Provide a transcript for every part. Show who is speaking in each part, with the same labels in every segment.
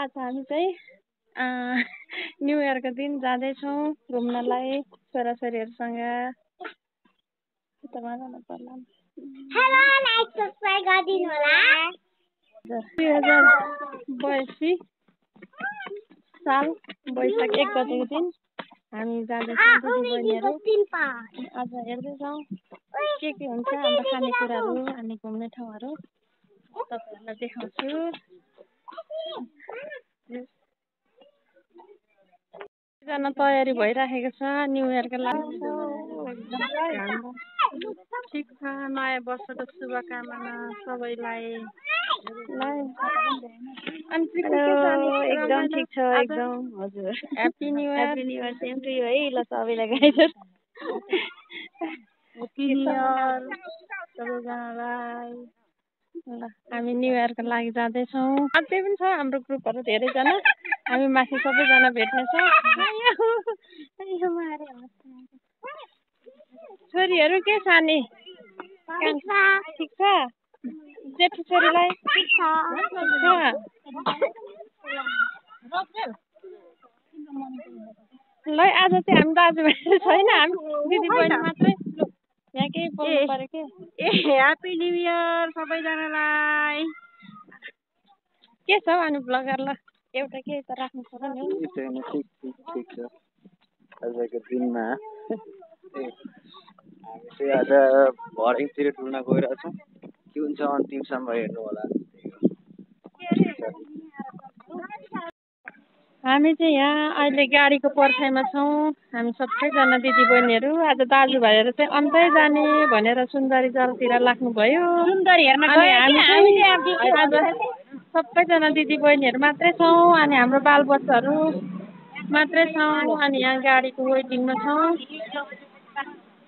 Speaker 1: आज हामी चाहिँ न्यु इयरको दिन जाँदैछौँ घुम्नलाई छोराछोरीहरूसँग।
Speaker 2: हेलो, लाइक सब्स्क्राइब गरिदिनु होला।
Speaker 1: 2082 साल वैशाख 1 गतेको दिन हामी जाँदैछौँ दिदीबहिनीहरू। आज हेर्दैछौँ के हुन्छ हाम्रो खानेकुराहरू अनि घुम्ने ठाउँहरू तपाईँहरूलाई देखाउँछु। जना तयारी भइराखेको छ न्यु इयरको लागि। ठिक छ, नयाँ वर्षको शुभकामना सबैलाई।
Speaker 3: एकदम ठिक छ, एकदम हजुर।
Speaker 1: Happy new year.
Speaker 3: Happy new year, same to you है। ल सबैलाई गाइजर
Speaker 1: ह्याप्पी न्यु इयर सबैजनालाई। ल हामी न्यु इयरको लागि जाँदैछौँ। अझै पनि छ हाम्रो ग्रुपहरू धेरैजना। हामी माथि सबैजना भेट्नेछौँ। छोरीहरू के छ नि? ठिक छ? जेठी छोरीलाई ठिक छ? ल आज चाहिँ हामी दाजुभाइ छैन, हामी दिदीबहिनी मात्रै। यहाँ केही बोल्नु पर्यो के?
Speaker 3: ह्याप्पी न्यु इयर सबैजनालाई।
Speaker 1: के छ अनि ब्लगर? ल एउटा के त राख्नु पर्यो नि।
Speaker 4: ठिक छ। आजको दिनमा हामी चाहिँ आज भर्खरतिर डुल्न गइरहेछौँ। के हुन्छ अन्तिमसम्म हेर्नु होला।
Speaker 1: हामी चाहिँ यहाँ अहिले गाडीको पर्खाइमा छौँ। हामी सबैजना दिदीबहिनीहरू। आज दाजुभाइहरू चाहिँ अन्तै जाने भनेर सुन्दरी जलतिर लाग्नुभयो। आज सबैजना दिदीबहिनीहरू मात्रै छौँ अनि हाम्रो बालबच्चाहरू मात्रै छौँ। अनि यहाँ गाडीको वेटिङमा छौँ।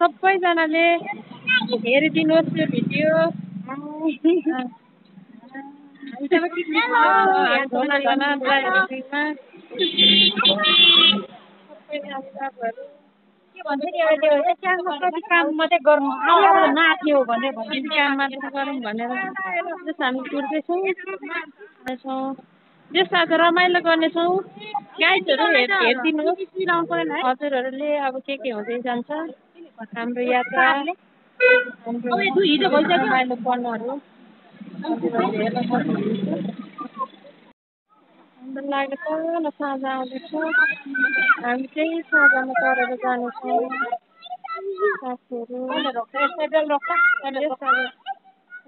Speaker 1: सबैजनाले हेरिदिनुहोस् यो भिडियो।
Speaker 3: काम मात्रै गर्नु नाच्ने हो भने
Speaker 1: काम मात्रै गरौँ भनेर हामी कुर्दैछौँ। त्यस आज रमाइलो गर्नेछौँ। गाइडहरू हेरिदिनुहोस्। हजुरहरूले अब के हुँदै जान्छ हाम्रो यात्रा, हाम्रो रमाइलो पलहरू हाम्रो लागि तल साँझ आउँदैछ। हामी चाहिँ साँझमा चढेर जानेछौँ। साथीहरू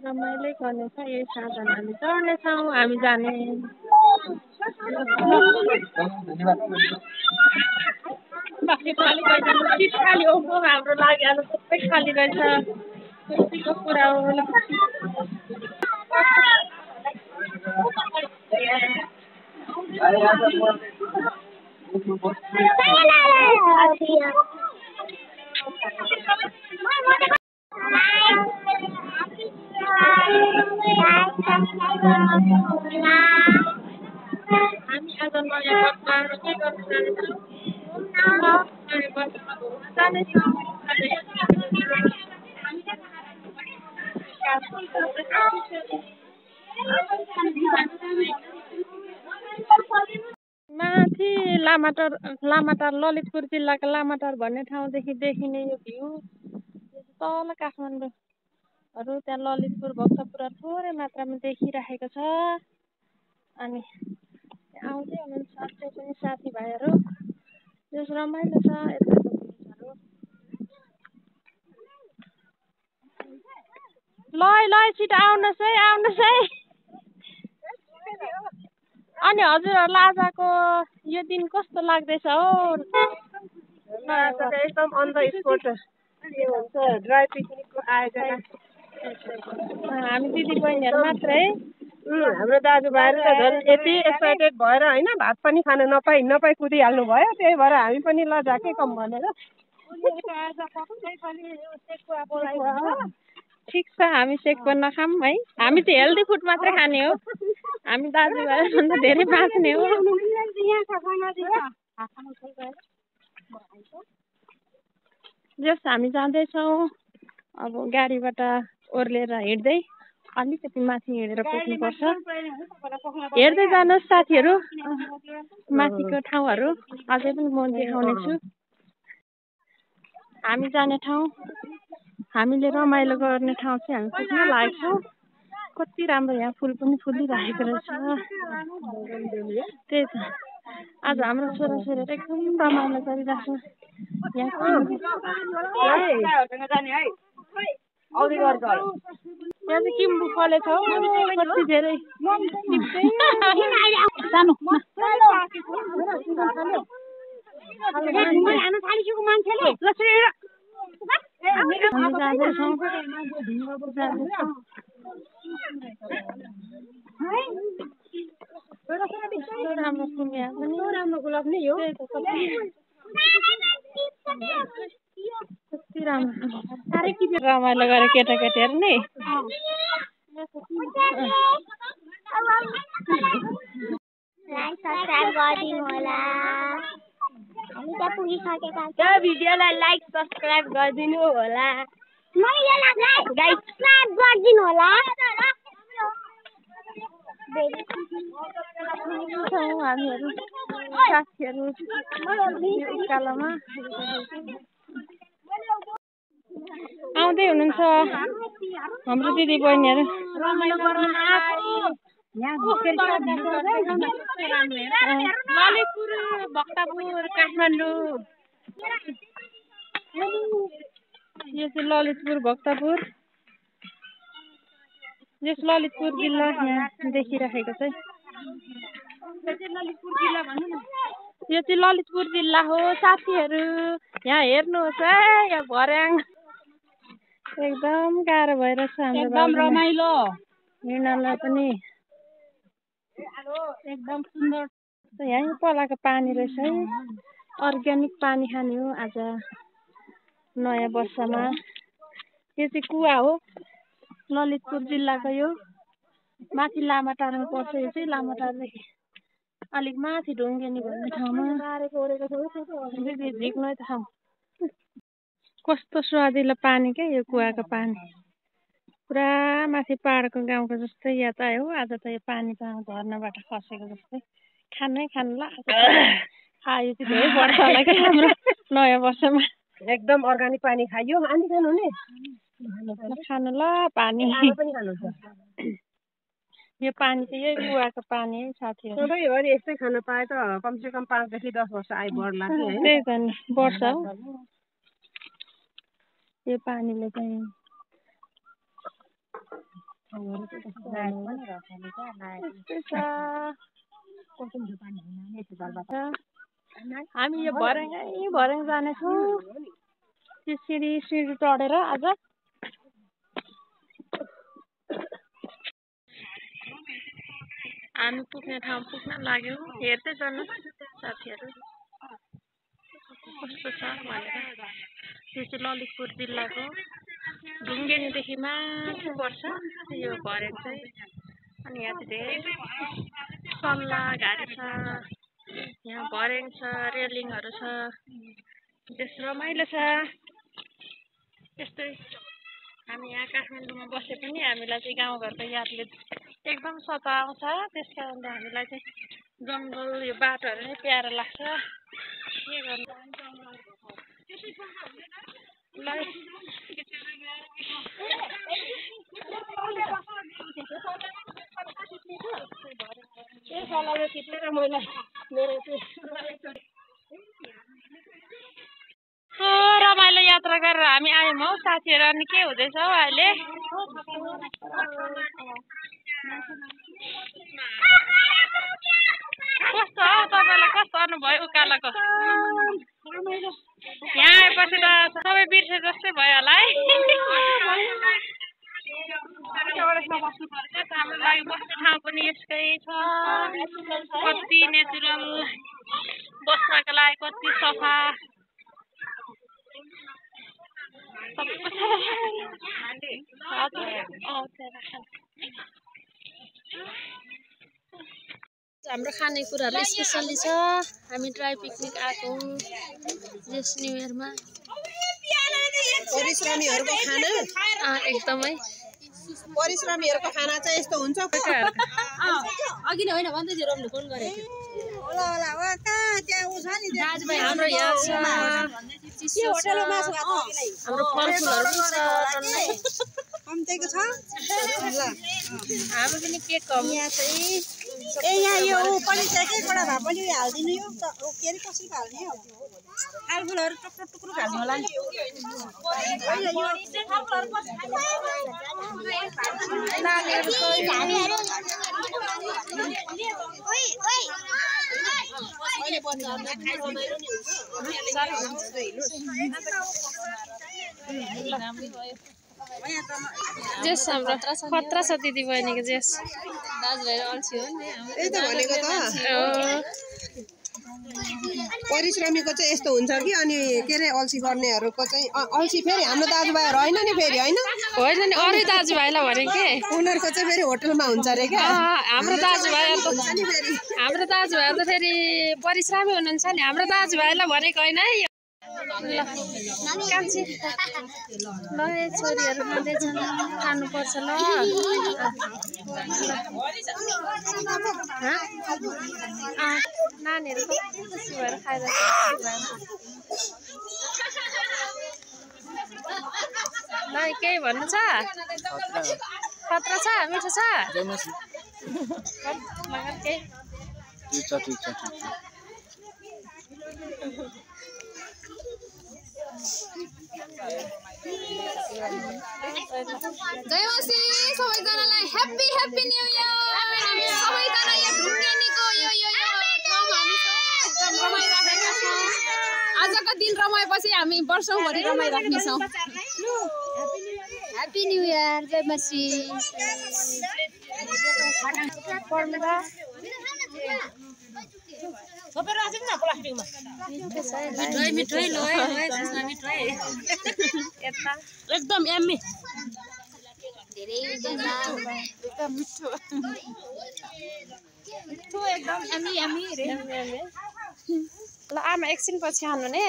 Speaker 1: रमाइलो गर्नेछ। यही साधन हामी चढ्नेछौँ, हामी जाने। सिट खाली हो हाम्रो लागि आज सबै खाली रहेछ। खुसीको कुरा हो। हामी आज नयाँ वर्षमा के गर्न जानेछौँ? नयाँ वर्षमा घुम्न जानेछौँ। माथि लामाटार ललितपुर जिल्लाको लामाटार भन्ने ठाउँदेखि देखिने यो भ्यू तल काठमाडौँहरू त्यहाँ ललितपुर भक्तपुर थोरै मात्रामा देखिरहेको छ। अनि आउँदै हुनुहुन्छ अझै पनि साथीभाइहरू। त्यस रमाइलो छ यताको भ्यूजहरू। ल छिटो आउनुहोस् है। अनि हजुरहरूलाई आजको यो दिन कस्तो लाग्दैछ हो?
Speaker 3: एकदम अन द स्पोट के भन्छ ड्राई पिकनिकको आयोजना।
Speaker 1: हामी दिदीबहिनीहरू मात्रै।
Speaker 3: हाम्रो दाजुभाइहरू त झन् यति एक्साइटेड भएर होइन भात पनि खान नपाई कुदिहाल्नु भयो। त्यही भएर हामी पनि ल झाके कम भनेर।
Speaker 1: ठिक छ, हामी सेकको नखाऊँ है। हामी चाहिँ हेल्दी फुड मात्रै खाने हो। हामी दाजुभाइहरूभन्दा धेरै बाँच्ने हो। जस हामी जाँदैछौँ अब गाडीबाट ओर्लेर हिँड्दै। अलिकति माथि हिँडेर पुग्नुपर्छ। हेर्दै जानुहोस् साथीहरू माथिको ठाउँहरू। अझै पनि म देखाउने छु। हामी जाने ठाउँ, हामीले रमाइलो गर्ने ठाउँ चाहिँ हामी पुग्न लागेको छौँ। कति राम्रो यहाँ फुल पनि फुलिरहेको रहेछ। त्यही त आज हाम्रो छोराछोरीहरू एकदम रमाइलो गरिरहेको छ। यहाँ चाहिँ किम्बु फलेछ हौ कति धेरै। राम्रो फुल यहाँ पनि राम्रो गुलाब नै हो। कति राम्रो रमाइलो गरे केटाकेटीहरू नि। भिडियोलाई लाइक सब्सक्राइब गरिदिनु होला। हामीहरू साथीहरू उकालोमा आउँदै हुनुहुन्छ हाम्रो दिदी बहिनीहरू। ललितपुर, भक्तपुर, काठमाडौँ। यो चाहिँ ललितपुर भक्तपुर। यस ललितपुर जिल्ला यहाँ देखिरहेको चाहिँ यो चाहिँ ललितपुर जिल्ला हो साथीहरू। यहाँ हेर्नुहोस् है, यहाँ भर्याङ एकदम गाह्रो भइरहेछ हाम्रो। एकदम रमाइलो हिँड्नलाई पनि एकदम सुन्दर। यहीँ पलाको पानी रहेछ है। अर्ग्यानिक पानी खाने हो आज नयाँ वर्षमा। यो चाहिँ कुवा हो ललितपुर जिल्लाको। यो माथि लामाटारमा पर्छ। यो चाहिँ लामाटारदेखि अलिक माथि ढुङ्गेनी भन्ने ठाउँमा झिक्नु ठाउँ। कस्तो स्वादिलो पानी क्या यो कुवाको पानी। पुरा माथि पहाडको गाउँको जस्तै याद आयो। आज त यो पानी त झर्नाबाट खसेको जस्तै खानै खानु ल। आयो चाहिँ धेरै वर्ष होला क्या हाम्रो नयाँ वर्षमा।
Speaker 3: एकदम अर्ग्यानिक पानी खायो। अनि खानु नि
Speaker 1: खानु ल पानी। यो पानी चाहिँ यही कुवाको पानी है साथीहरू।
Speaker 3: सधैँभरि यस्तै खान पाए त कमसेकम 5 देखि 10 वर्ष आइ बढ्ला।
Speaker 1: त्यही त नि वर्ष हो यो पानीले चाहिँ। हामी यो भर्याङ जानेछौँ। त्यो सिँढी चढेर आज हामी पुग्ने ठाउँ पुग्न लाग्यौँ। हेर्दै जानुहोस् साथीहरू कस्तो छ भनेर। यो चाहिँ ललितपुर जिल्लाको ढुङ्गेनीदेखि माथि पर्छ यो भर्याङ चाहिँ। अनि यहाँ चाहिँ धेरै सल्ला घारी छ। यहाँ भर्याङ छ, रेलिङहरू छ। देश रमाइलो छ। त्यस्तै हामी यहाँ काठमाडौँमा बसे पनि हामीलाई चाहिँ गाउँघरको यादले एकदम सताउँछ। त्यस कारणले हामीलाई चाहिँ जङ्गल यो बाटोहरू नै प्यारो लाग्छ। के गर्नु रमाइलो यात्रा गरेर हामी आयौँ हौ साथीहरू। अनि के हुँदैछ हौ अहिले? कस्तो हौ तपाईँलाई कस्तो अनुभव उकालोको? यहाँ आएपछि त सबै बिर्से जस्तै भयो होला है। हाम्रो लागि बस्ने ठाउँ पनि यसकै छ। कति नेचुरल, बस्नको लागि कति सफा। हाम्रो खानेकुराहरू स्पेसली छ। हामी ड्राई पिकनिक आएको यस न्यु इयरमा। परिश्रमीहरूको खाना एकदमै
Speaker 3: परिश्रमीहरूको खाना चाहिँ यस्तो हुन्छ
Speaker 5: अघि नै होइन भन्दै थियो रोम्नु फोन गरेको
Speaker 3: होला होला हो कहाँ त्यहाँ उछ नि
Speaker 1: दाजुभाइ हाम्रो यहाँ छ चिसो छ हाम्रो फलफुलहरू छ टन्नै
Speaker 3: कम्तीको छ ल
Speaker 1: हाम्रो पनि के कम
Speaker 3: यहाँ चाहिँ ए यहाँ यो पनि एकैवटा भए पनि हालिदिनु यो के अरे कसरी हाल्ने हौ फलफुलहरू टुक्रो टुक्रो हाल्नु होला नि
Speaker 1: जेस हाम्रो खतरा छ दिदी बहिनीको जेस
Speaker 5: दाजुभाइ अल्छी हो नि
Speaker 3: त्यही त भनेको त परिश्रमीको चाहिँ यस्तो हुन्छ कि अनि के अरे अल्छी गर्नेहरूको चाहिँ अल्छी फेरि हाम्रो दाजुभाइहरू होइन नि फेरि होइन
Speaker 1: होइन नि अरू दाजुभाइलाई भने के
Speaker 3: उनीहरूको चाहिँ फेरि होटलमा हुन्छ अरे क्या
Speaker 1: हाम्रो दाजुभाइहरू त फेरि परिश्रमी हुनुहुन्छ नि हाम्रो दाजुभाइलाई भनेको होइन है ल कान्छी ल छोरीहरू खाँदैछन् खानुपर्छ ल नानीहरू खुसी भएर खाइरहेको ल केही भन्नु छ खतरा छ मिठो छ केही
Speaker 5: जयमसी सबैजनालाई ह्याप्पी ह्याप्पी न्यू इयर सबैजना यहाँ ढुङ्गेनीको यो ठाउँमा हामी एकदम रमाइराखेका छौँ आजको दिन रमाएपछि हामी वर्षौँभरि रमाइराख्नेछौँ ह्याप्पी न्यू इयर जयमसी मिठाई लो है मिठाई
Speaker 1: एकदम यम्मी
Speaker 5: धेरै एकदम मिठो एकदम यम्मी रे
Speaker 1: ल आमा एकछिन पछि खानु नि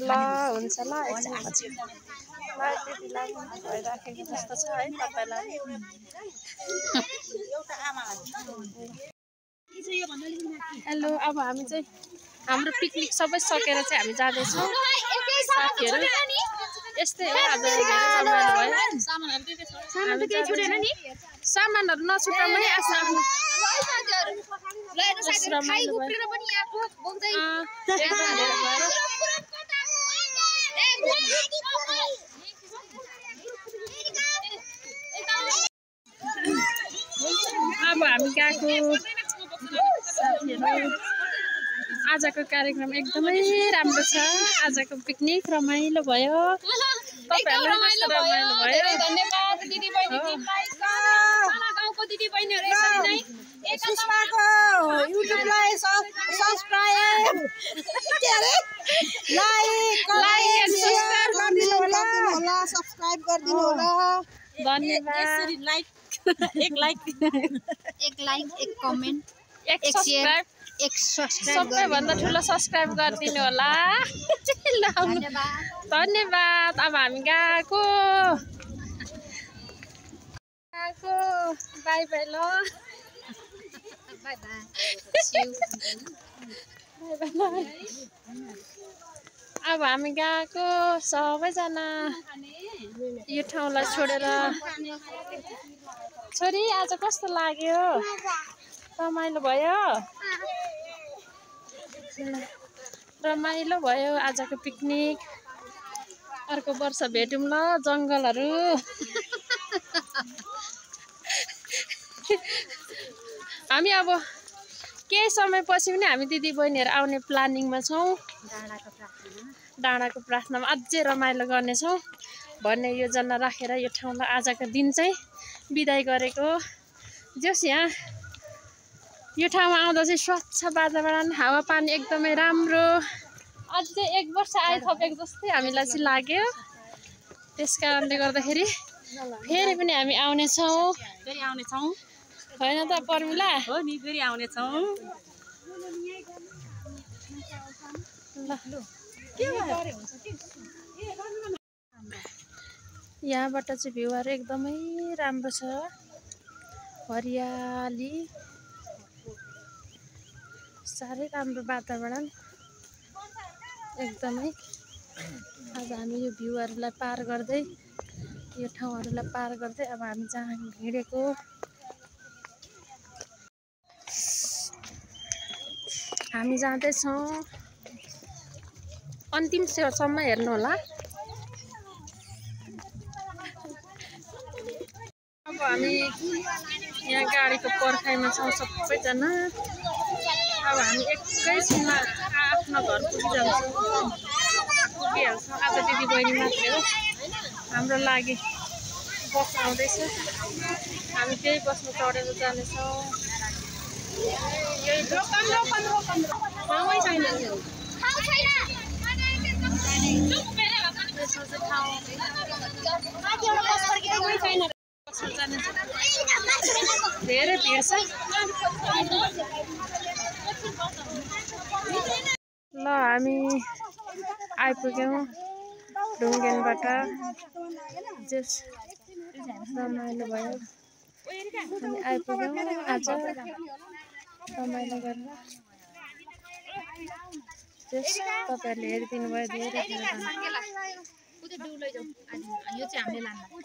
Speaker 1: ल हुन्छ ल एकछिन पछि ल त्यतिलाई भइराखेको जस्तो छ है तपाईँलाई हेलो अब हामी चाहिँ हाम्रो पिकनिक सबै सकेर चाहिँ हामी जाँदैछौँ साथीहरू यस्तै हो आज सामानहरू नछुटाउनु है अब हामी गएको साथीहरू आजको कार्यक्रम एकदमै राम्रो छ आजको पिकनिक रमाइलो भयो
Speaker 5: धन्यवाद दिदीबहिनीहरूलाई गाउँको दिदीबहिनीहरू यसरी नै
Speaker 3: सुषमाको युट्युबलाई सब्स्क्राइब के अरे लाइक शेयर गरिदिनु होला सब्स्क्राइब गरिदिनु होला
Speaker 1: धन्यवाद
Speaker 5: एक लाइक एक कमेन्ट
Speaker 1: एक सब्स्क्राइब सबैभन्दा ठुलो सब्स्क्राइब गरिदिनु होला धन्यवाद अब हामी गएको बाई बाई ल अब हामी गएको सबैजना यो ठाउँलाई छोडेर छोरी आज कस्तो लाग्यो रमाइलो भयो आजको पिकनिक अर्को वर्ष भेटौँ ल जङ्गलहरू हामी अब केही समयपछि पनि हामी दिदीबहिनीहरू आउने प्लानिङमा छौँ डाँडाको प्रार्थनामा अझै रमाइलो गर्नेछौँ भन्ने योजना राखेर यो ठाउँलाई आजको दिन चाहिँ बिदाई गरेको जस यहाँ यो ठाउँमा आउँदा चाहिँ स्वच्छ वातावरण हावापानी एकदमै राम्रो अझै एक वर्ष आइथपेको जस्तै हामीलाई चाहिँ लाग्यो त्यस कारणले गर्दाखेरि फेरि पनि हामी आउनेछौँ होइन त पर्मिला
Speaker 5: हो नि फेरि आउनेछौँ
Speaker 1: यहाँबाट चाहिँ भ्यूहरू एकदमै राम्रो छ, हरियाली, साह्रै राम्रो वातावरण एकदमै। आज हामी यो भ्यूहरूलाई पार गर्दै, यो ठाउँहरूलाई पार गर्दै अब हामी जहाँ हिँडेको हामी जाँदैछौँ। अन्तिम सम्म हेर्नु होला। अब हामी यहाँ गाडीको पर्खाइमा छौँ सबैजना। अब हामी एकैछिनमा आफ्नो घर पुगिहाल्छौँ। आज दिदीबहिनी मात्रै हो। हाम्रो लागि बस आउँदैछ, हामी त्यही बसमा चढेर जानेछौँ। यही धेरै भिड छ। ल हामी आइपुग्यौँ ढुङ्गेनबाट। जस रमाइलो भयो, हामी आइपुग्यौँ आज रमाइलो गरेर। जस तपाईँहरूले हेरिदिनु भयो, धेरै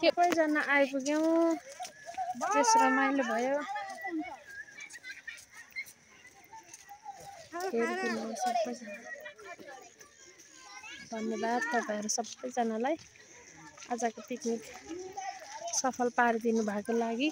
Speaker 1: सबैजना आइपुग्यौँ। जस रमाइलो भयो, हेरिदिनु भयो सबैजना। धन्यवाद तपाईँहरू सबैजनालाई आजको पिकनिक सफल पारिदिनु भएको लागि।